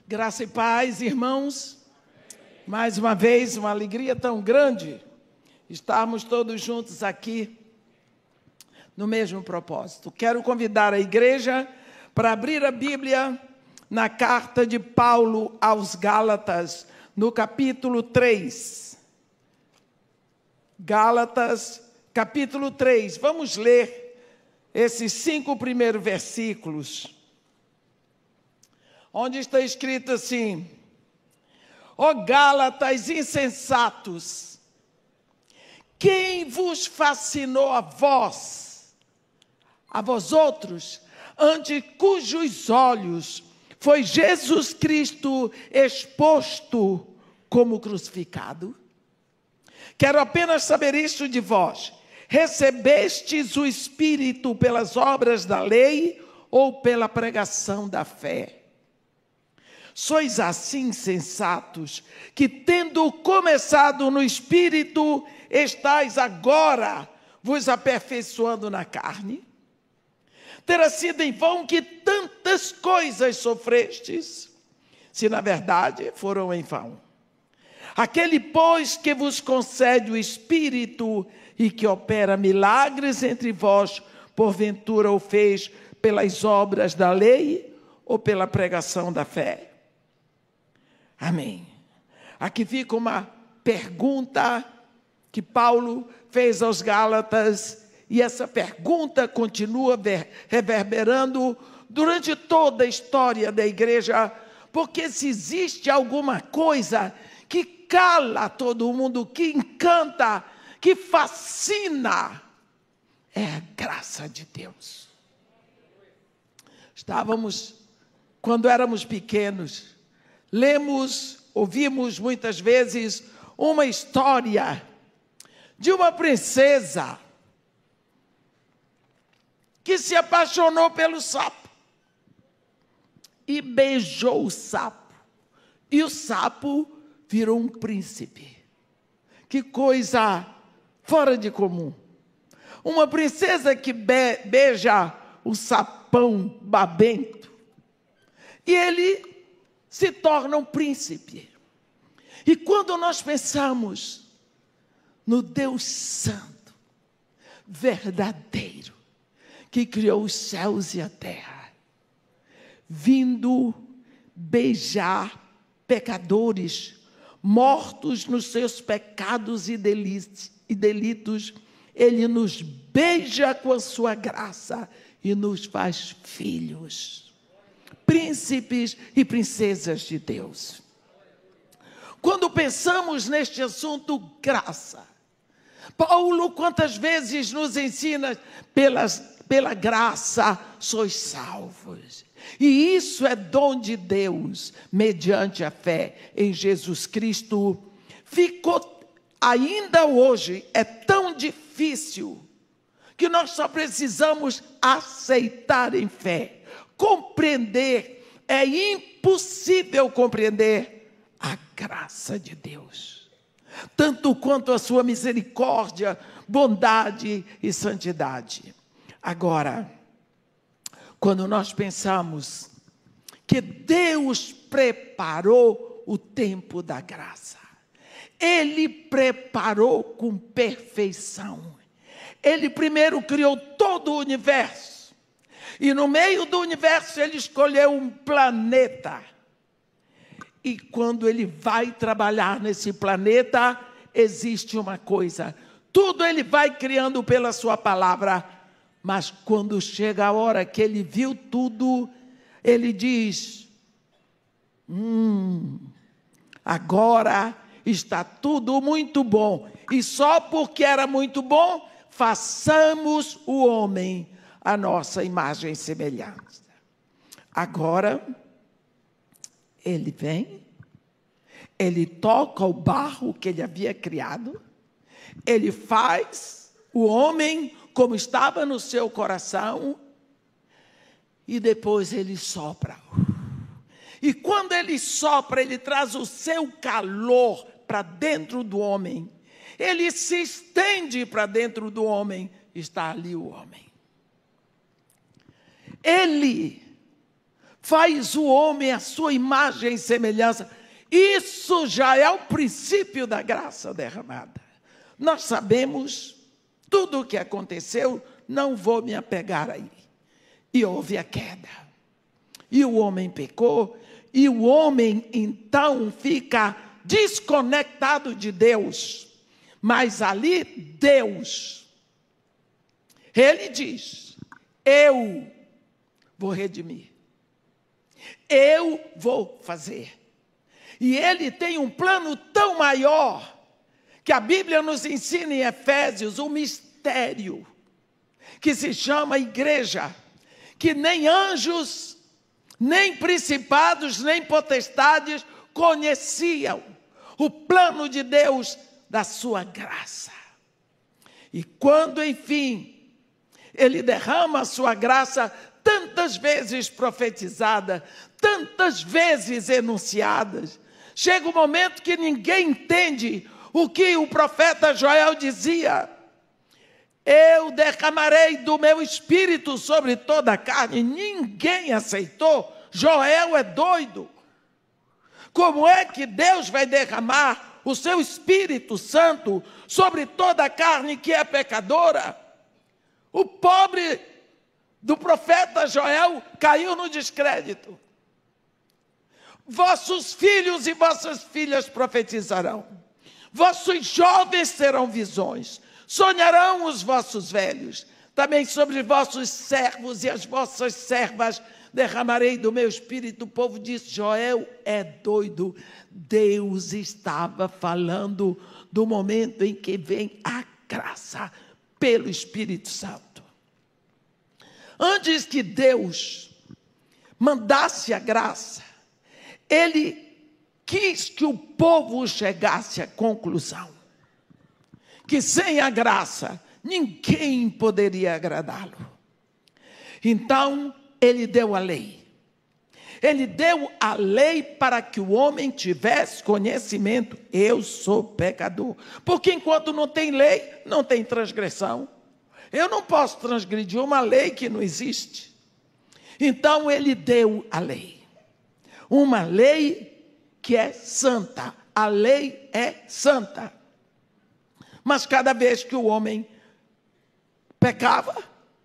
Graça e paz, irmãos. Mais uma vez, uma alegria tão grande estarmos todos juntos aqui no mesmo propósito. Quero convidar a igreja para abrir a Bíblia na carta de Paulo aos Gálatas, no capítulo 3. Gálatas, capítulo 3. Vamos ler esses 5 primeiros versículos, onde está escrito assim: ó Gálatas insensatos, quem vos fascinou a vós outros, ante cujos olhos foi Jesus Cristo exposto como crucificado? Quero apenas saber isto de vós: recebestes o Espírito pelas obras da lei ou pela pregação da fé? Sois assim insensatos, que tendo começado no Espírito, estáis agora vos aperfeiçoando na carne? Terá sido em vão que tantas coisas sofrestes, se na verdade foram em vão. Aquele, pois, que vos concede o Espírito e que opera milagres entre vós, porventura o fez pelas obras da lei ou pela pregação da fé? Amém. Aqui fica uma pergunta que Paulo fez aos Gálatas, e essa pergunta continua reverberando durante toda a história da igreja, porque se existe alguma coisa que cala todo mundo, que encanta, que fascina, é a graça de Deus. Quando éramos pequenos, ouvimos muitas vezes uma história de uma princesa que se apaixonou pelo sapo e beijou o sapo, e o sapo virou um príncipe. Que coisa fora de comum! Uma princesa que beija o sapão babento, e ele se torna um príncipe. E quando nós pensamos no Deus Santo, verdadeiro, que criou os céus e a terra, vindo beijar pecadores, mortos nos seus pecados e delitos, Ele nos beija com a sua graça e nos faz filhos, príncipes e princesas de Deus. Quando pensamos neste assunto, graça, Paulo quantas vezes nos ensina: pela graça sois salvos. E isso é dom de Deus, mediante a fé em Jesus Cristo. Ainda hoje é tão difícil que nós só precisamos aceitar em fé, compreender. É impossível compreender a graça de Deus, tanto quanto a sua misericórdia, bondade e santidade. Agora, quando nós pensamos que Deus preparou o tempo da graça, Ele preparou com perfeição. Ele primeiro criou todo o universo, e no meio do universo Ele escolheu um planeta. E quando Ele vai trabalhar nesse planeta, existe uma coisa: tudo Ele vai criando pela sua palavra. Mas quando chega a hora que Ele viu tudo, Ele diz: agora está tudo muito bom. E só porque era muito bom, façamos o homem a nossa imagem e semelhança. Agora, Ele vem, Ele toca o barro que Ele havia criado, Ele faz o homem como estava no seu coração, e depois Ele sopra. E quando Ele sopra, Ele traz o seu calor para dentro do homem. Ele se estende para dentro do homem, está ali o homem. Ele faz o homem à sua imagem e semelhança. Isso já é o princípio da graça derramada. Nós sabemos tudo o que aconteceu, não vou me apegar aí. E houve a queda. E o homem pecou, e o homem então fica desconectado de Deus. Mas ali Deus, Ele diz, eu vou redimir. Eu vou fazer. E Ele tem um plano tão maior, que a Bíblia nos ensina em Efésios, um mistério, que se chama igreja, que nem anjos, nem principados, nem potestades conheciam o plano de Deus da sua graça. E quando, enfim, Ele derrama a sua graça, tantas vezes profetizada, tantas vezes enunciadas, chega um momento que ninguém entende o que o profeta Joel dizia: eu derramarei do meu espírito sobre toda a carne. Ninguém aceitou. Joel é doido. Como é que Deus vai derramar o seu Espírito Santo sobre toda a carne que é pecadora? O pobre do profeta Joel caiu no descrédito. Vossos filhos e vossas filhas profetizarão. Vossos jovens terão visões. Sonharão os vossos velhos. Também sobre vossos servos e as vossas servas derramarei do meu espírito. O povo disse: Joel é doido. Deus estava falando do momento em que vem a graça pelo Espírito Santo. Antes que Deus mandasse a graça, Ele quis que o povo chegasse à conclusão que sem a graça ninguém poderia agradá-lo. Então, Ele deu a lei. Ele deu a lei para que o homem tivesse conhecimento. Eu sou pecador. Porque enquanto não tem lei, não tem transgressão. Eu não posso transgredir uma lei que não existe. Então, Ele deu a lei. Uma lei que é santa. A lei é santa. Mas cada vez que o homem pecava,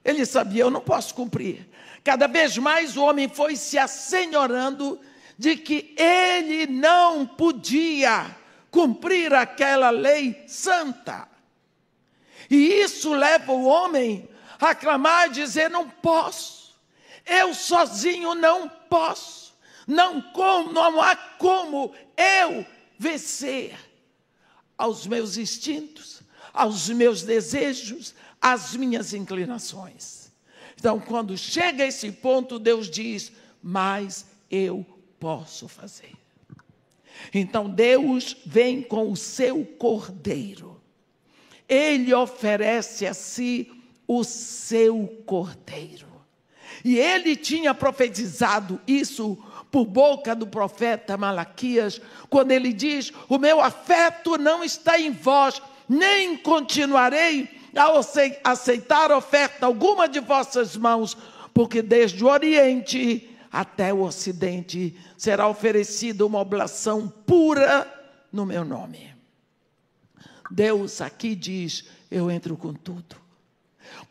ele sabia: eu não posso cumprir. Cada vez mais o homem foi se assenhorando de que ele não podia cumprir aquela lei santa. E isso leva o homem a clamar e dizer: não posso. Eu sozinho não posso. Não há como eu vencer aos meus instintos, aos meus desejos, às minhas inclinações. Então, quando chega a esse ponto, Deus diz: mas eu posso fazer. Então, Deus vem com o seu cordeiro. Ele oferece a si o seu cordeiro. E ele tinha profetizado isso por boca do profeta Malaquias, quando ele diz: o meu afeto não está em vós, nem continuarei a aceitar oferta alguma de vossas mãos, porque desde o Oriente até o Ocidente será oferecida uma oblação pura no meu nome. Deus aqui diz: eu entro com tudo.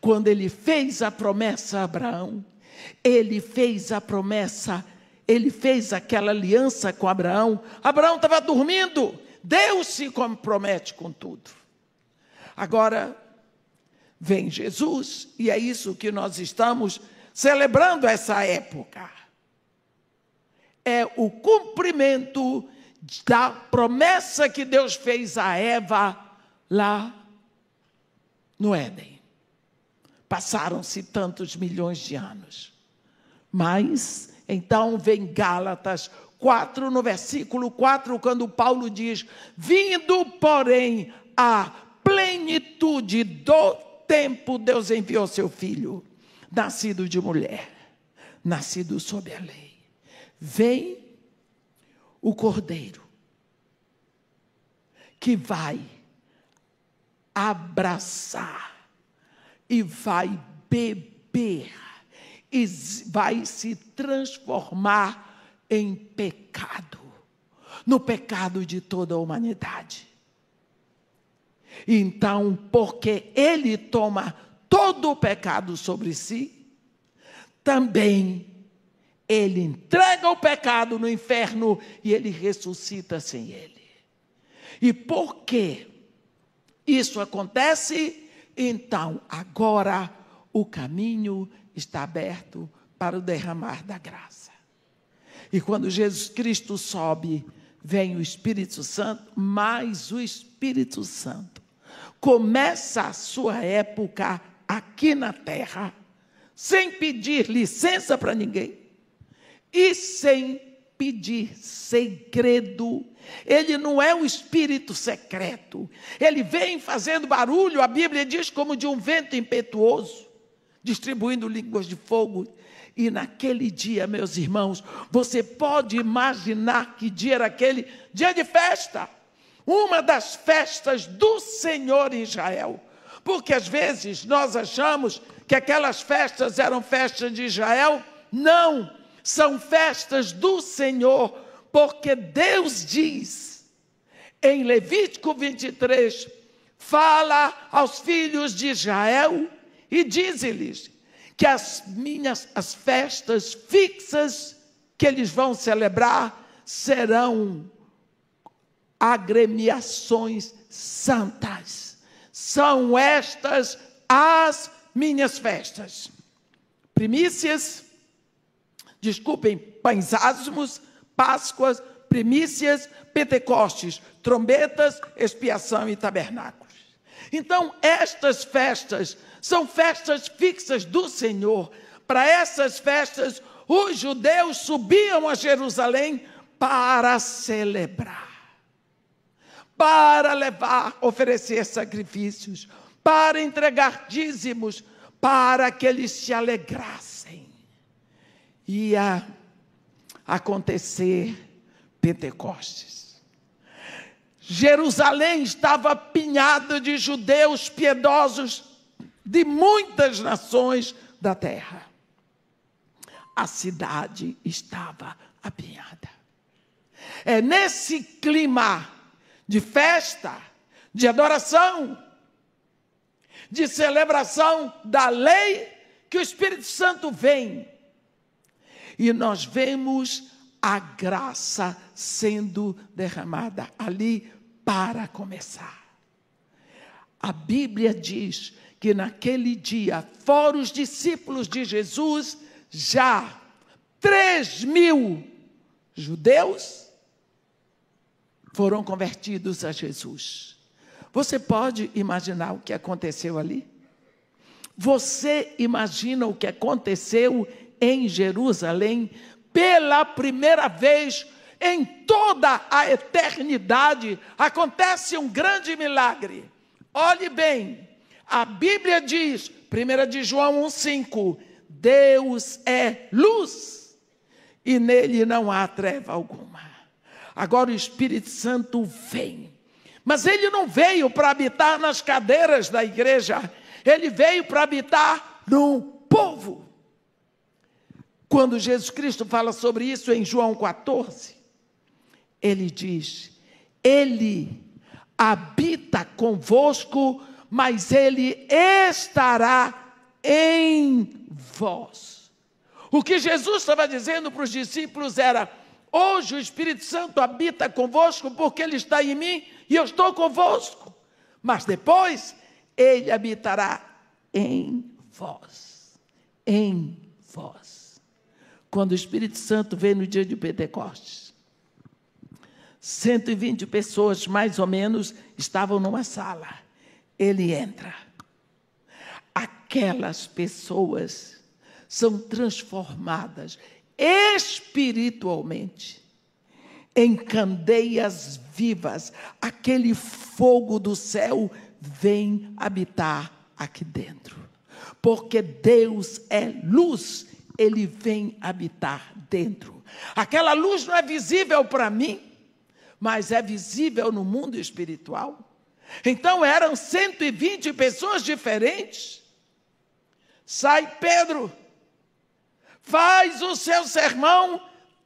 Quando Ele fez a promessa a Abraão, Ele fez a promessa, Ele fez aquela aliança com Abraão. Abraão estava dormindo, Deus se compromete com tudo. Agora vem Jesus, e é isso que nós estamos celebrando essa época. É o cumprimento da promessa que Deus fez a Eva lá no Éden. Passaram-se tantos milhões de anos. Mas, então, vem Gálatas 4, no versículo 4, quando Paulo diz: vindo, porém, a plenitude do tempo, Deus enviou seu filho, nascido de mulher, nascido sob a lei. Vem o cordeiro, que vai abraçar e vai beber e vai se transformar em pecado, no pecado de toda a humanidade. Então, porque ele toma todo o pecado sobre si, também ele entrega o pecado no inferno e ele ressuscita sem ele. E porque isso acontece, então agora o caminho está aberto para o derramar da graça. E quando Jesus Cristo sobe, vem o Espírito Santo, mas o Espírito Santo começa a sua época aqui na terra, sem pedir licença para ninguém e sem pedir segredo. Ele não é um espírito secreto. Ele vem fazendo barulho, a Bíblia diz, como de um vento impetuoso, distribuindo línguas de fogo. E naquele dia, meus irmãos, você pode imaginar que dia era aquele? Dia de festa. Uma das festas do Senhor em Israel. Porque às vezes nós achamos que aquelas festas eram festas de Israel. Não, são festas do Senhor, porque Deus diz, em Levítico 23, fala aos filhos de Israel e diz-lhes que as festas fixas que eles vão celebrar serão agremiações santas. São estas as minhas festas. Pães ázimos, Páscoas, primícias, Pentecostes, trombetas, expiação e tabernáculos. Então, estas festas são festas fixas do Senhor. Para essas festas, os judeus subiam a Jerusalém para celebrar, para oferecer sacrifícios, para entregar dízimos, para que eles se alegrassem. Ia acontecer Pentecostes. Jerusalém estava apinhada de judeus piedosos de muitas nações da terra. A cidade estava apinhada. É nesse clima de festa, de adoração, de celebração da lei, que o Espírito Santo vem. E nós vemos a graça sendo derramada ali para começar. A Bíblia diz que naquele dia, fora os discípulos de Jesus, já 3.000 judeus foram convertidos a Jesus. Você pode imaginar o que aconteceu ali? Você imagina o que aconteceu em Jerusalém pela primeira vez em toda a eternidade? Acontece um grande milagre. Olhe bem, a Bíblia diz, 1 de João 1,5, Deus é luz e nele não há treva alguma. Agora o Espírito Santo vem, mas ele não veio para habitar nas cadeiras da igreja, ele veio para habitar no povo. Quando Jesus Cristo fala sobre isso em João 14, ele diz, ele habita convosco, mas ele estará em vós. O que Jesus estava dizendo para os discípulos era, hoje o Espírito Santo habita convosco porque ele está em mim e eu estou convosco. Mas depois ele habitará em vós. Em vós. Quando o Espírito Santo veio no dia de Pentecostes, 120 pessoas, mais ou menos, estavam numa sala. Ele entra. Aquelas pessoas são transformadas espiritualmente em candeias vivas. Aquele fogo do céu vem habitar aqui dentro. Porque Deus é luz, ele vem habitar dentro. Aquela luz não é visível para mim, mas é visível no mundo espiritual. Então eram 120 pessoas diferentes. Sai Pedro, faz o seu sermão,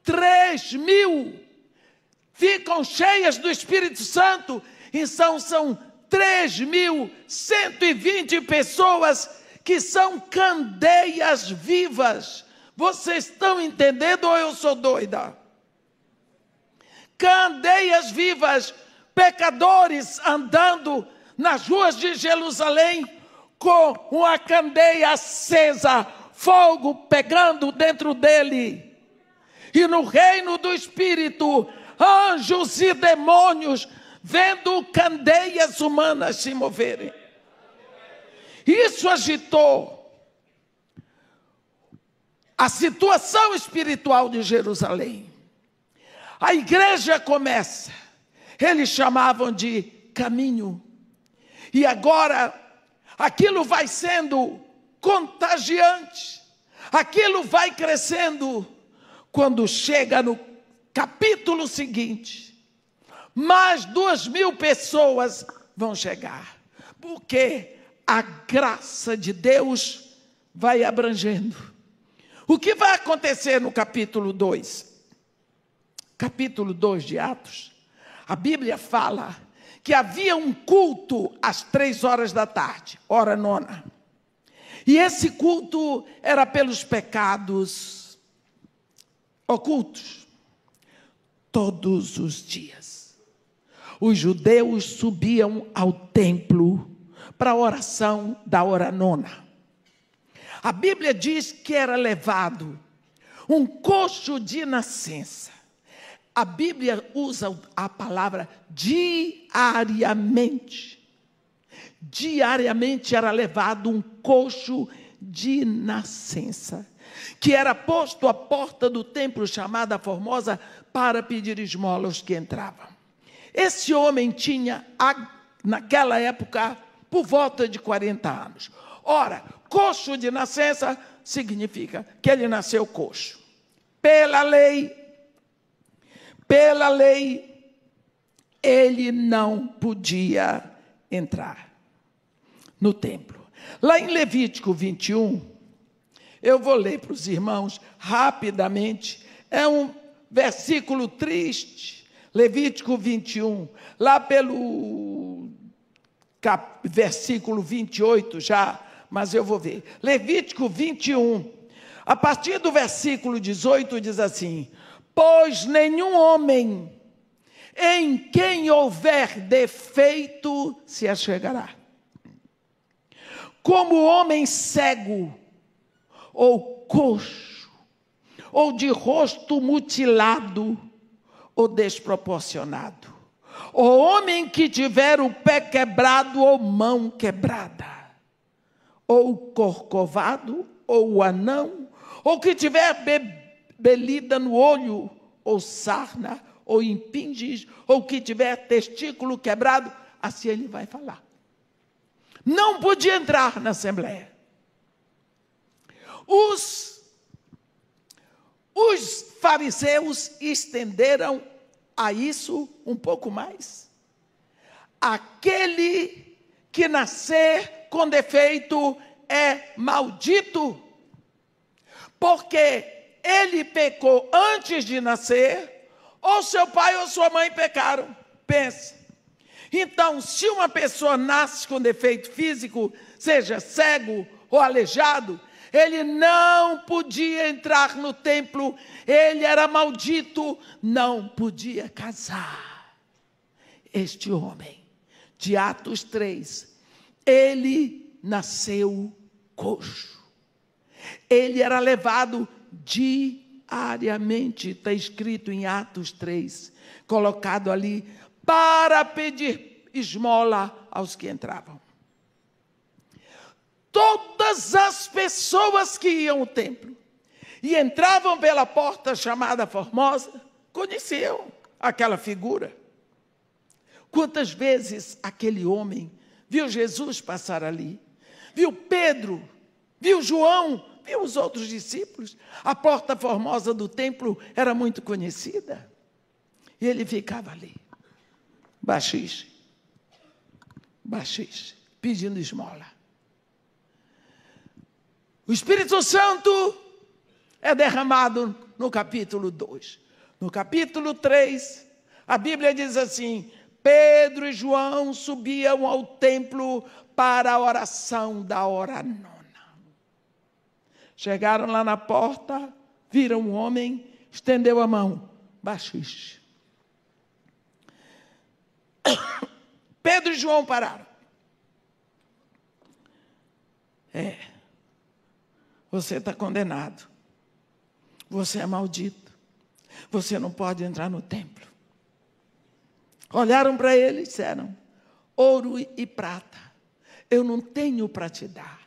3.000 ficam cheias do Espírito Santo. Então são 3.120 pessoas que são candeias vivas. Vocês estão entendendo ou eu sou doida? Candeias vivas, pecadores andando nas ruas de Jerusalém com uma candeia acesa, fogo pegando dentro dele. E no reino do Espírito, anjos e demônios vendo candeias humanas se moverem. Isso agitou a situação espiritual de Jerusalém. A igreja começa, eles chamavam de caminho. E agora, aquilo vai sendo contagiante, aquilo vai crescendo. Quando chega no capítulo seguinte, mais 2.000 pessoas vão chegar, porque a graça de Deus vai abrangendo. O que vai acontecer no capítulo 2? Capítulo 2 de Atos, a Bíblia fala que havia um culto às 3h, hora nona. E esse culto era pelos pecados ocultos. Todos os dias, os judeus subiam ao templo para a oração da hora nona. A Bíblia diz que era levado um coxo de nascença. A Bíblia usa a palavra diariamente. Diariamente era levado um coxo de nascença, que era posto à porta do templo chamada Formosa para pedir esmola aos que entravam. Esse homem tinha, naquela época, por volta de 40 anos. Ora, coxo de nascença significa que ele nasceu coxo. Pela lei, ele não podia entrar no templo. Lá em Levítico 21, eu vou ler para os irmãos rapidamente, é um versículo triste, Levítico 21, lá pelo versículo 28 já, mas eu vou ver. Levítico 21, a partir do versículo 18 diz assim: pois nenhum homem em quem houver defeito se achegará, como homem cego, ou coxo, ou de rosto mutilado, ou desproporcionado, ou homem que tiver o pé quebrado ou mão quebrada, ou corcovado, ou anão, ou que tiver belida no olho, ou sarna, ou impinges, ou que tiver testículo quebrado, assim ele vai falar. Não podia entrar na assembleia. Os fariseus estenderam a isso um pouco mais. Aquele que nascer com defeito é maldito, porque ele pecou antes de nascer, ou seu pai ou sua mãe pecaram. Pense. Então, se uma pessoa nasce com defeito físico, seja cego ou aleijado, ele não podia entrar no templo, ele era maldito, não podia casar. Este homem, de Atos 3, ele nasceu coxo. Ele era levado diariamente, está escrito em Atos 3, colocado ali, para pedir esmola aos que entravam. Todas as pessoas que iam ao templo e entravam pela porta chamada Formosa, conheciam aquela figura. Quantas vezes aquele homem viu Jesus passar ali, viu Pedro, viu João, viu os outros discípulos. A porta formosa do templo era muito conhecida. E ele ficava ali, baxixe, pedindo esmola. O Espírito Santo é derramado no capítulo 2. No capítulo 3, a Bíblia diz assim: Pedro e João subiam ao templo para a oração da hora nona. Chegaram lá na porta, viram um homem, estendeu a mão, baxixe. Pedro e João pararam. Você está condenado. Você é maldito. Você não pode entrar no templo. Olharam para ele e disseram: ouro e prata eu não tenho para te dar,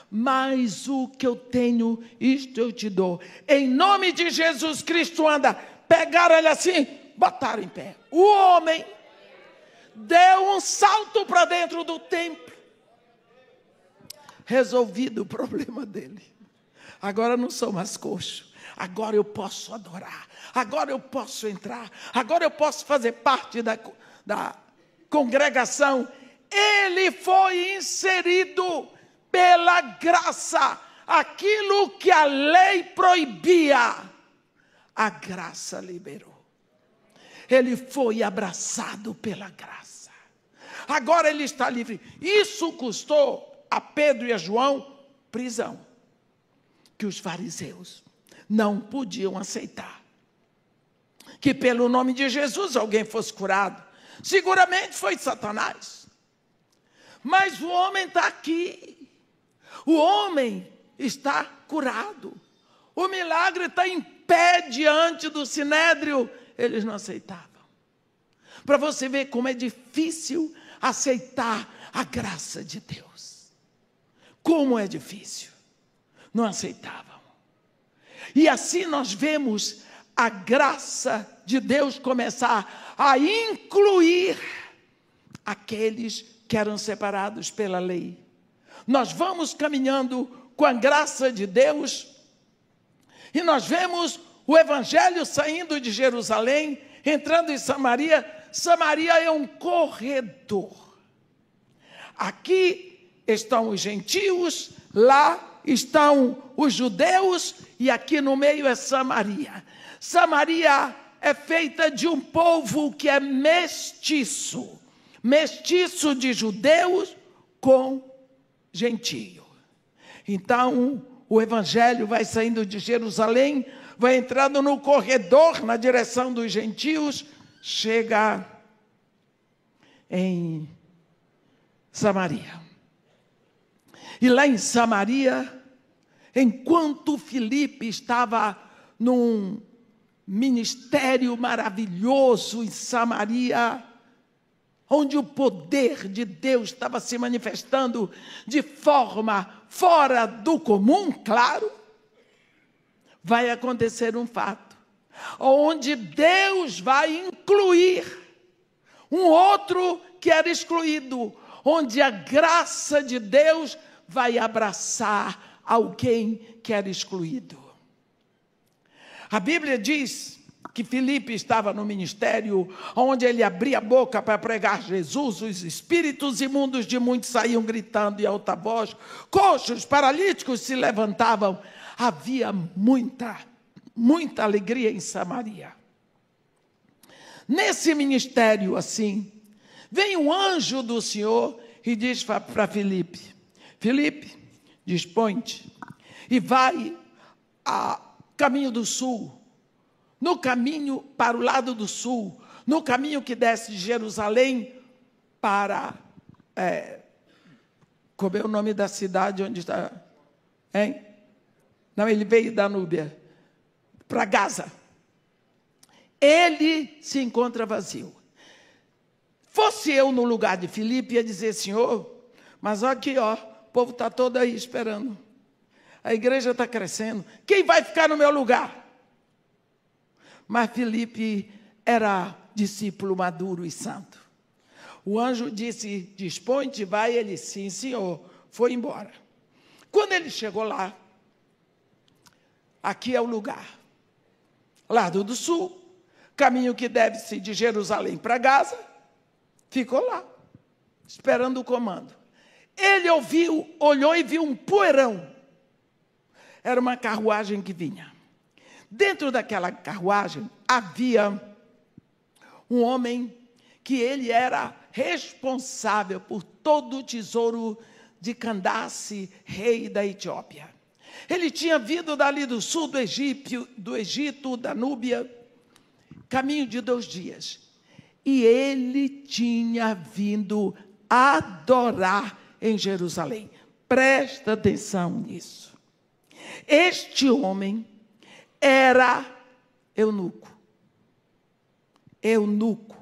mas o que eu tenho, isto eu te dou. Em nome de Jesus Cristo, anda. Pegaram ele assim, botaram em pé. O homem deu um salto para dentro do templo. Resolvido o problema dele. Agora não sou mais coxo. Agora eu posso adorar. Agora eu posso entrar. Agora eu posso fazer parte da congregação. Ele foi inserido pela graça. Aquilo que a lei proibia, a graça liberou. Ele foi abraçado pela graça. Agora ele está livre. Isso custou a Pedro e a João prisão, que os fariseus não podiam aceitar. Que pelo nome de Jesus alguém fosse curado. Seguramente foi Satanás. Mas o homem está aqui. O homem está curado. O milagre está em pé diante do sinédrio. Eles não aceitavam. Para você ver como é difícil aceitar a graça de Deus. Como é difícil. Não aceitavam. E assim nós vemos a graça de Deus começar a incluir aqueles que eram separados pela lei. Nós vamos caminhando com a graça de Deus e nós vemos o evangelho saindo de Jerusalém, entrando em Samaria. Samaria é um corredor. Aqui estão os gentios, lá estão os judeus e aqui no meio é Samaria. Samaria é feita de um povo que é mestiço. Mestiço de judeus com gentio. Então, o evangelho vai saindo de Jerusalém, vai entrando no corredor na direção dos gentios, chega em Samaria. E lá em Samaria, enquanto Filipe estava num ministério maravilhoso em Samaria, onde o poder de Deus estava se manifestando de forma fora do comum, claro, vai acontecer um fato, onde Deus vai incluir um outro que era excluído, onde a graça de Deus vai abraçar alguém que era excluído. A Bíblia diz que Filipe estava no ministério, onde ele abria a boca para pregar Jesus, os espíritos imundos de muitos saíam gritando em alta voz, coxos, paralíticos se levantavam. Havia muita alegria em Samaria. Nesse ministério assim, vem um anjo do Senhor e diz para Filipe: Filipe, dispõe-te e vai a caminho do sul. No caminho para o lado do sul, no caminho que desce de Jerusalém para, como é o nome da cidade onde está? Hein? Não, ele veio da Núbia, para Gaza. Ele se encontra vazio. Fosse eu no lugar de Filipe, ia dizer: Senhor, mas olha aqui, ó, o povo está todo aí esperando. A igreja está crescendo. Quem vai ficar no meu lugar? Mas Filipe era discípulo maduro e santo. O anjo disse: dispõe-te, vai. Ele: sim, senhor. Foi embora. Quando ele chegou lá, aqui é o lugar. Lado do sul, caminho que deve-se de Jerusalém para Gaza, ficou lá, esperando o comando. Ele olhou e viu um poeirão. Era uma carruagem que vinha. Dentro daquela carruagem havia um homem que ele era responsável por todo o tesouro de Candace, rei da Etiópia. Ele tinha vindo dali do sul do Egito, da Núbia, caminho de 2 dias. E ele tinha vindo adorar em Jerusalém. Presta atenção nisso. Este homem era eunuco. Eunuco.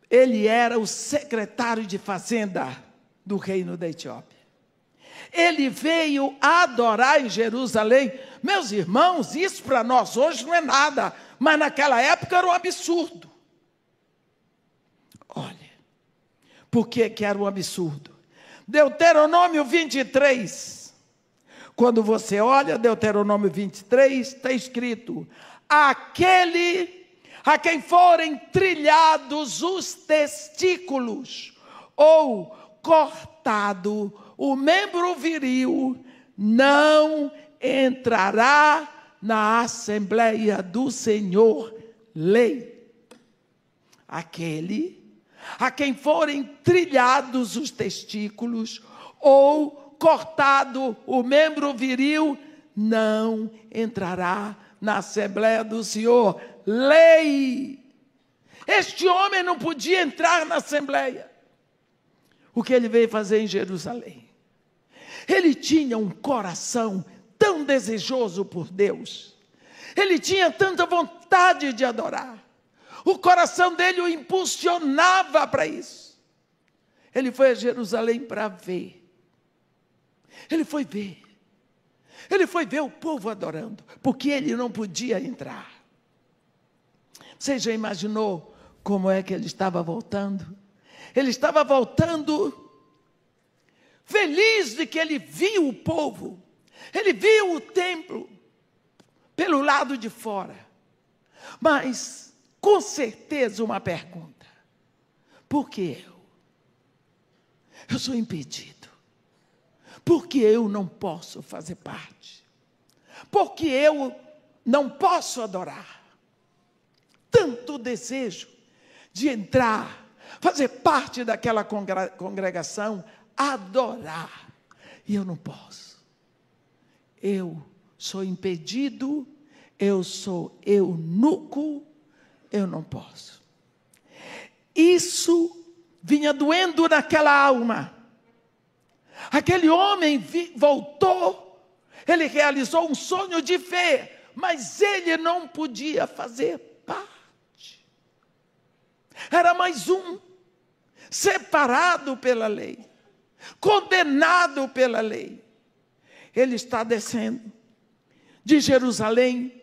Ele era o secretário de fazenda do reino da Etiópia. Ele veio adorar em Jerusalém. Meus irmãos, isso para nós hoje não é nada, mas naquela época era um absurdo. Olha, por que era um absurdo? Deuteronômio 23. Quando você olha Deuteronômio 23, está escrito: aquele a quem forem trilhados os testículos ou cortado o membro viril, não entrará na Assembleia do Senhor. Lei. Aquele a quem forem trilhados os testículos ou cortado o membro viril, não entrará na Assembleia do Senhor. Lei. Este homem não podia entrar na Assembleia. O que ele veio fazer em Jerusalém? Ele tinha um coração tão desejoso por Deus. Ele tinha tanta vontade de adorar. O coração dele o impulsionava para isso. Ele foi a Jerusalém para ver. Ele foi ver. Ele foi ver o povo adorando, porque ele não podia entrar. Você já imaginou como é que ele estava voltando? Ele estava voltando feliz de que ele viu o povo. Ele viu o templo pelo lado de fora. Mas, com certeza, uma pergunta: por que eu? Eu sou impedido. Por que eu não posso fazer parte? Por que eu não posso adorar? Tanto desejo de entrar, fazer parte daquela congregação, adorar, e eu não posso. Eu sou impedido, eu sou eunuco, eu não posso. Isso vinha doendo naquela alma. Aquele homem voltou, ele realizou um sonho de fé, mas ele não podia fazer parte. Era mais um, separado pela lei, condenado pela lei. Ele está descendo de Jerusalém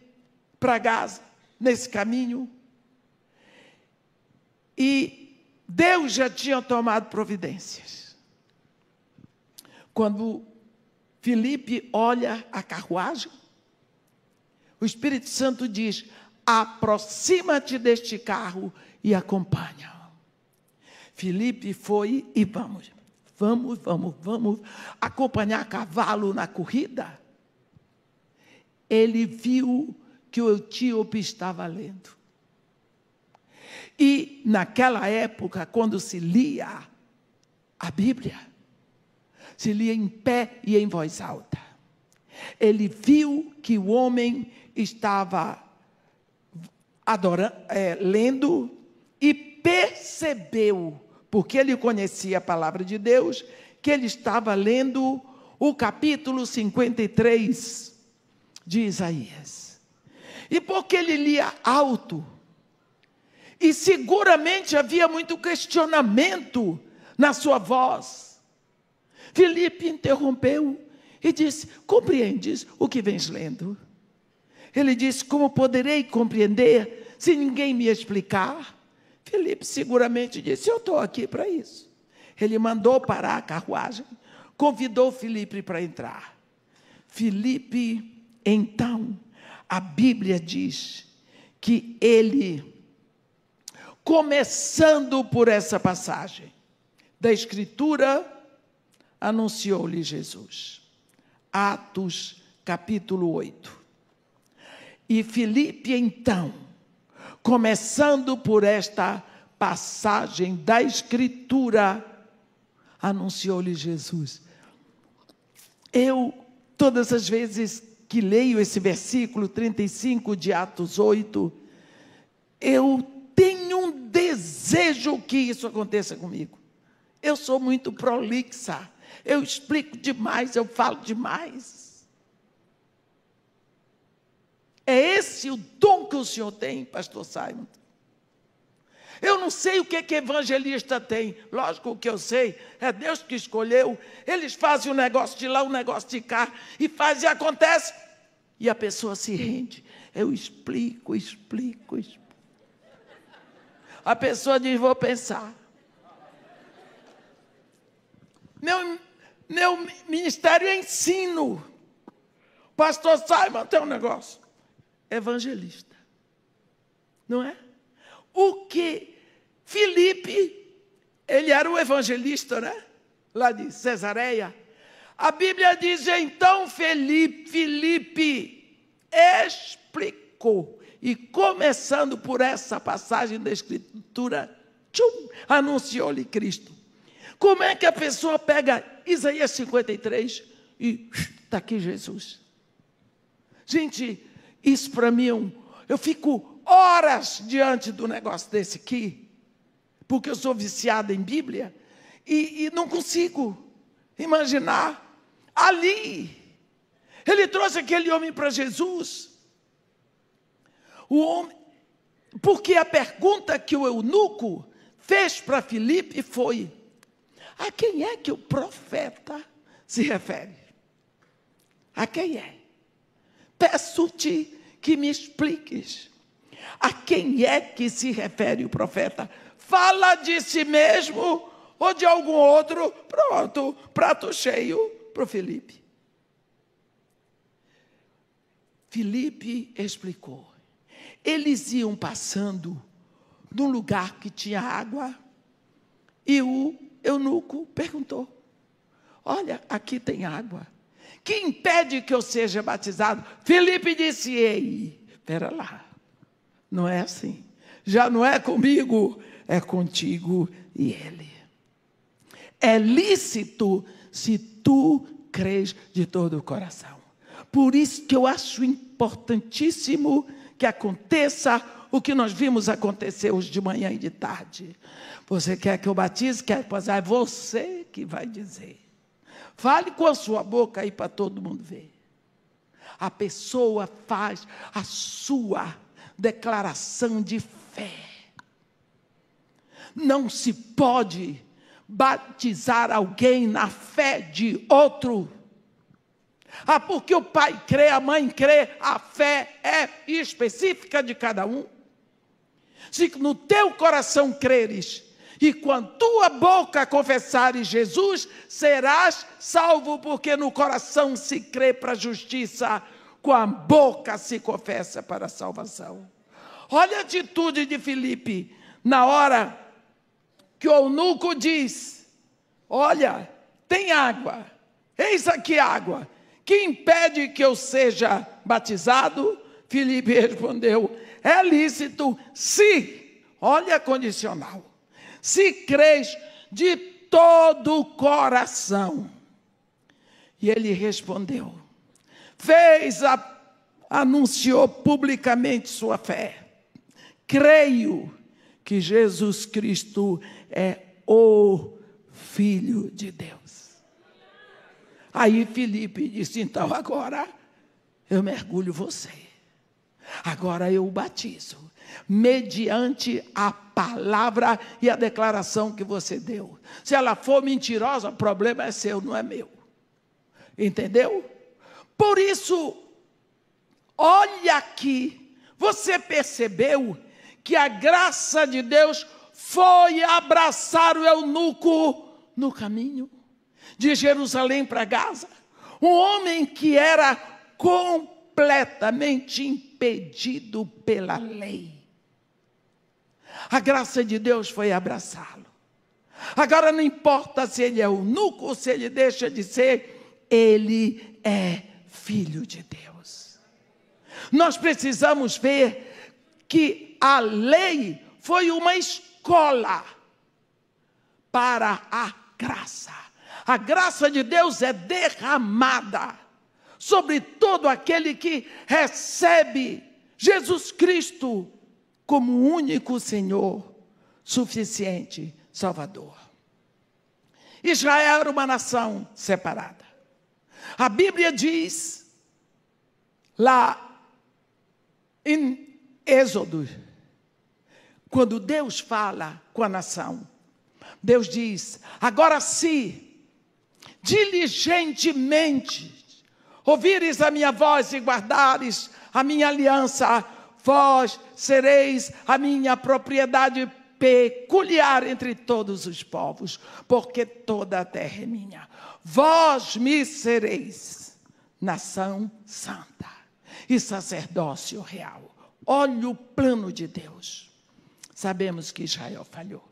para Gaza, nesse caminho, e Deus já tinha tomado providências. Quando Filipe olha a carruagem, o Espírito Santo diz: aproxima-te deste carro e acompanha. Filipe foi e vamos acompanhar cavalo na corrida. Ele viu que o etíope estava lendo. E naquela época, quando se lia a Bíblia, se lia em pé e em voz alta. Ele viu que o homem estava lendo e percebeu, porque ele conhecia a palavra de Deus, que ele estava lendo o capítulo 53 de Isaías. E porque ele lia alto, e seguramente havia muito questionamento na sua voz, Filipe interrompeu e disse: compreendes o que vens lendo? Ele disse: como poderei compreender se ninguém me explicar? Filipe seguramente disse: eu estou aqui para isso. Ele mandou parar a carruagem, convidou Filipe para entrar. Filipe, então, a Bíblia diz que ele, começando por essa passagem da Escritura, anunciou-lhe Jesus. Atos, capítulo 8. E Filipe, então, começando por esta passagem da Escritura, anunciou-lhe Jesus. Eu, todas as vezes que leio esse versículo 35 de Atos 8, eu tenho um desejo que isso aconteça comigo. Eu sou muito prolixa, eu explico demais, eu falo demais. É esse o dom que o Senhor tem, pastor Simon. Eu não sei o que evangelista tem. Lógico que eu sei, é Deus que escolheu. Eles fazem um negócio de lá, um negócio de cá, e faz e acontece. E a pessoa se rende. Eu explico. A pessoa diz, vou pensar. Meu ministério é ensino. Pastor Simon tem um negócio. Evangelista. Não é? O que Filipe, ele era o evangelista, né? Lá de Cesareia. A Bíblia diz, então Filipe explicou. E começando por essa passagem da Escritura, anunciou-lhe Cristo. Como é que a pessoa pega Isaías 53 e está aqui Jesus? Gente, isso para mim, eu fico horas diante do negócio desse aqui, porque eu sou viciado em Bíblia, e não consigo imaginar. Ali, ele trouxe aquele homem para Jesus. O homem, porque a pergunta que o eunuco fez para Filipe foi, a quem é que o profeta se refere? A quem é? Peço-te que me expliques. A quem é que se refere o profeta? Fala de si mesmo ou de algum outro? Pronto, prato cheio para o Filipe. Filipe explicou. Eles iam passando num lugar que tinha água e o eunuco perguntou, olha, aqui tem água. Que impede que eu seja batizado? Filipe disse, ei, espera lá. Não é assim. Já não é comigo, é contigo e ele. É lícito se tu crês de todo o coração. Por isso que eu acho importantíssimo que aconteça o que nós vimos acontecer hoje de manhã e de tarde. Você quer que eu batize? Quer? Pois é você que vai dizer. Fale com a sua boca aí para todo mundo ver. A pessoa faz a sua declaração de fé. Não se pode batizar alguém na fé de outro. Porque o pai crê, a mãe crê, a fé é específica de cada um. Se no teu coração creres, e com a tua boca confessares Jesus, serás salvo, porque no coração se crê para a justiça, com a boca se confessa para a salvação. Olha a atitude de Filipe, na hora que o eunuco diz, olha, tem água, eis aqui água, que impede que eu seja batizado? Filipe respondeu, é lícito se, olha a condicional, se crês de todo o coração. E ele respondeu, anunciou publicamente sua fé. Creio que Jesus Cristo é o Filho de Deus. Aí Filipe disse, então agora eu mergulho você. Agora eu o batizo, mediante a palavra e a declaração que você deu. Se ela for mentirosa, o problema é seu, não é meu. Entendeu? Por isso, olha aqui, você percebeu que a graça de Deus foi abraçar o eunuco no caminho de Jerusalém para Gaza? Um homem que era completamente impedido pela lei. A graça de Deus foi abraçá-lo. Agora não importa se ele é eunuco ou se ele deixa de ser, ele é filho de Deus. Nós precisamos ver que a lei foi uma escola para a graça. A graça de Deus é derramada sobre todo aquele que recebe Jesus Cristo como único Senhor, suficiente Salvador. Israel era uma nação separada. A Bíblia diz, lá em Êxodo, quando Deus fala com a nação, Deus diz: agora se diligentemente ouvires a minha voz e guardares a minha aliança, vós sereis a minha propriedade peculiar entre todos os povos, porque toda a terra é minha. Vós me sereis nação santa e sacerdócio real. Olha o plano de Deus. Sabemos que Israel falhou.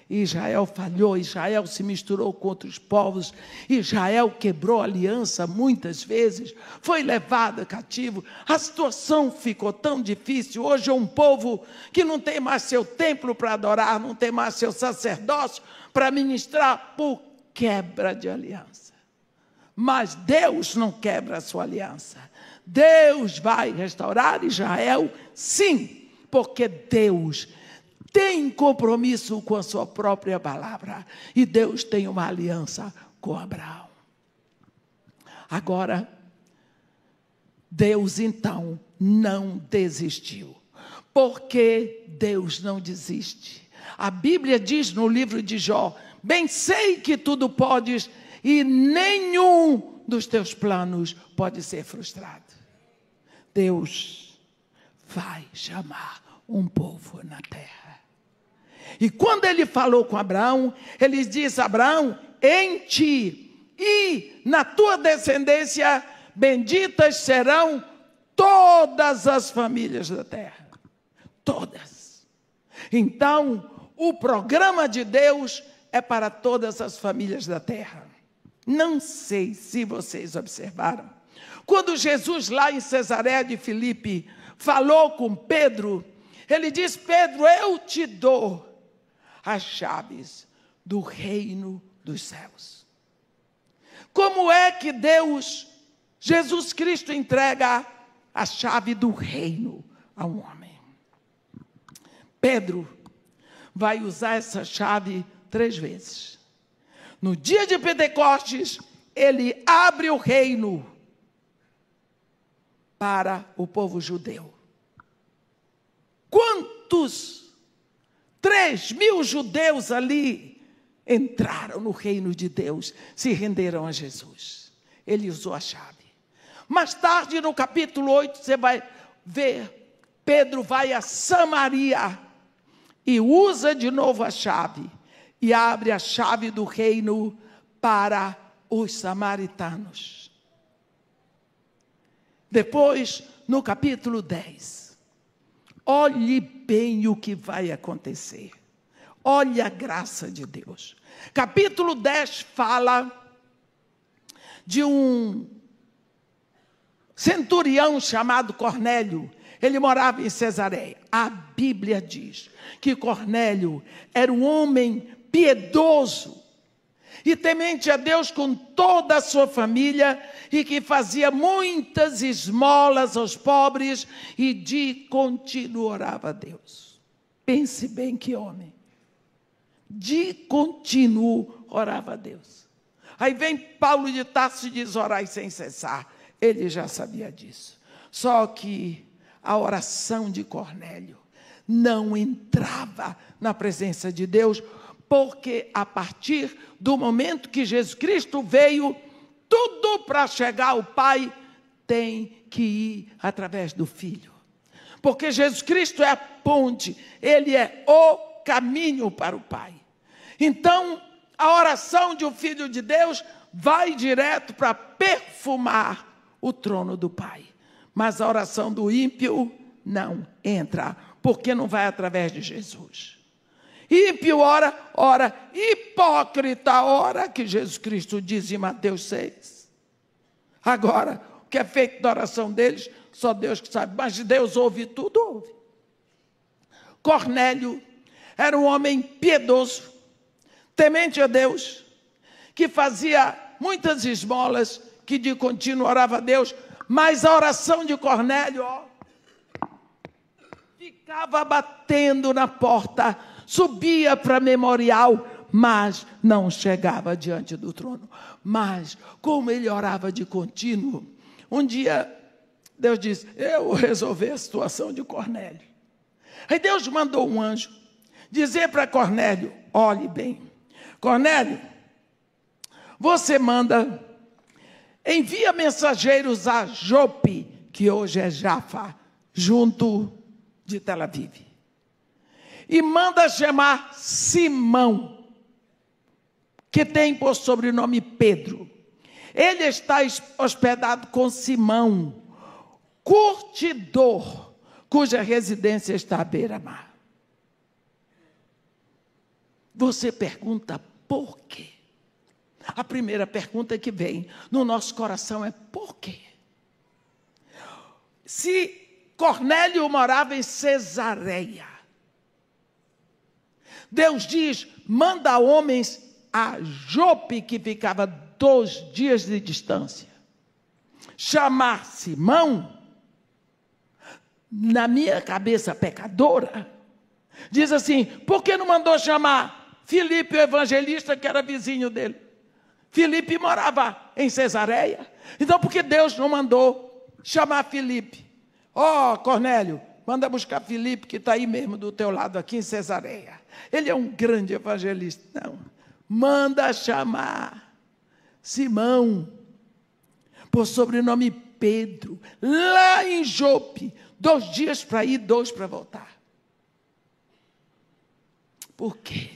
Israel falhou, Israel se misturou com outros povos, Israel quebrou a aliança muitas vezes, foi levado cativo, a situação ficou tão difícil. Hoje é um povo que não tem mais seu templo para adorar, não tem mais seu sacerdócio para ministrar por quebra de aliança. Mas Deus não quebra a sua aliança. Deus vai restaurar Israel, sim, porque Deus tem compromisso com a sua própria palavra. E Deus tem uma aliança com Abraão. Agora, Deus então não desistiu. Porque Deus não desiste. A Bíblia diz no livro de Jó: bem sei que tudo podes e nenhum dos teus planos pode ser frustrado. Deus vai chamar um povo na terra. E quando ele falou com Abraão, ele diz: Abraão, em ti e na tua descendência, benditas serão todas as famílias da terra. Todas. Então, o programa de Deus é para todas as famílias da terra. Não sei se vocês observaram. Quando Jesus, lá em Cesareia de Filipe, falou com Pedro, ele diz: Pedro, eu te dou as chaves do reino dos céus. Como é que Deus, Jesus Cristo, entrega a chave do reino a um homem? Pedro vai usar essa chave 3 vezes. No dia de Pentecostes, ele abre o reino para o povo judeu. Quantos 3.000 judeus ali entraram no reino de Deus, se renderam a Jesus. Ele usou a chave. Mais tarde, no capítulo 8, você vai ver, Pedro vai a Samaria e usa de novo a chave, e abre a chave do reino para os samaritanos. Depois, no capítulo 10, olhe bem o que vai acontecer. Olhe a graça de Deus. Capítulo 10 fala de um centurião chamado Cornélio. Ele morava em Cesareia. A Bíblia diz que Cornélio era um homem piedoso e temente a Deus com toda a sua família, e que fazia muitas esmolas aos pobres e de contínuo orava a Deus. Pense bem que homem. De contínuo orava a Deus. Aí vem Paulo de Tarso e diz: orai sem cessar. Ele já sabia disso. Só que a oração de Cornélio não entrava na presença de Deus, porque a partir do momento que Jesus Cristo veio, tudo para chegar ao Pai tem que ir através do Filho. Porque Jesus Cristo é a ponte, Ele é o caminho para o Pai. Então, a oração de um Filho de Deus vai direto para perfumar o trono do Pai. Mas a oração do ímpio não entra, porque não vai através de Jesus. Ímpio ora, hipócrita ora, que Jesus Cristo diz em Mateus 6. Agora, o que é feito da oração deles, só Deus que sabe, mas Deus ouve tudo, ouve. Cornélio era um homem piedoso, temente a Deus, que fazia muitas esmolas, que de contínuo orava a Deus, mas a oração de Cornélio, ficava batendo na porta, subia para memorial, mas não chegava diante do trono. Mas, como ele orava de contínuo, um dia Deus disse, eu vou resolver a situação de Cornélio. Aí Deus mandou um anjo dizer para Cornélio, olhe bem, Cornélio, você envia mensageiros a Jope, que hoje é Jaffa, junto de Tel Aviv, e manda chamar Simão, que tem por sobrenome Pedro. Ele está hospedado com Simão, curtidor, cuja residência está à beira-mar. Você pergunta por quê? A primeira pergunta que vem no nosso coração é por quê? Se Cornélio morava em Cesareia, Deus diz, manda homens a Jope, que ficava 2 dias de distância, chamar Simão. Na minha cabeça pecadora, diz assim, por que não mandou chamar Filipe, o evangelista, que era vizinho dele? Filipe morava em Cesareia. Então, por que Deus não mandou chamar Filipe? Cornélio, manda buscar Filipe, que está aí mesmo do teu lado, aqui em Cesareia. Ele é um grande evangelista. Não, manda chamar Simão, por sobrenome Pedro, lá em Jope, 2 dias para ir, 2 para voltar. Por quê?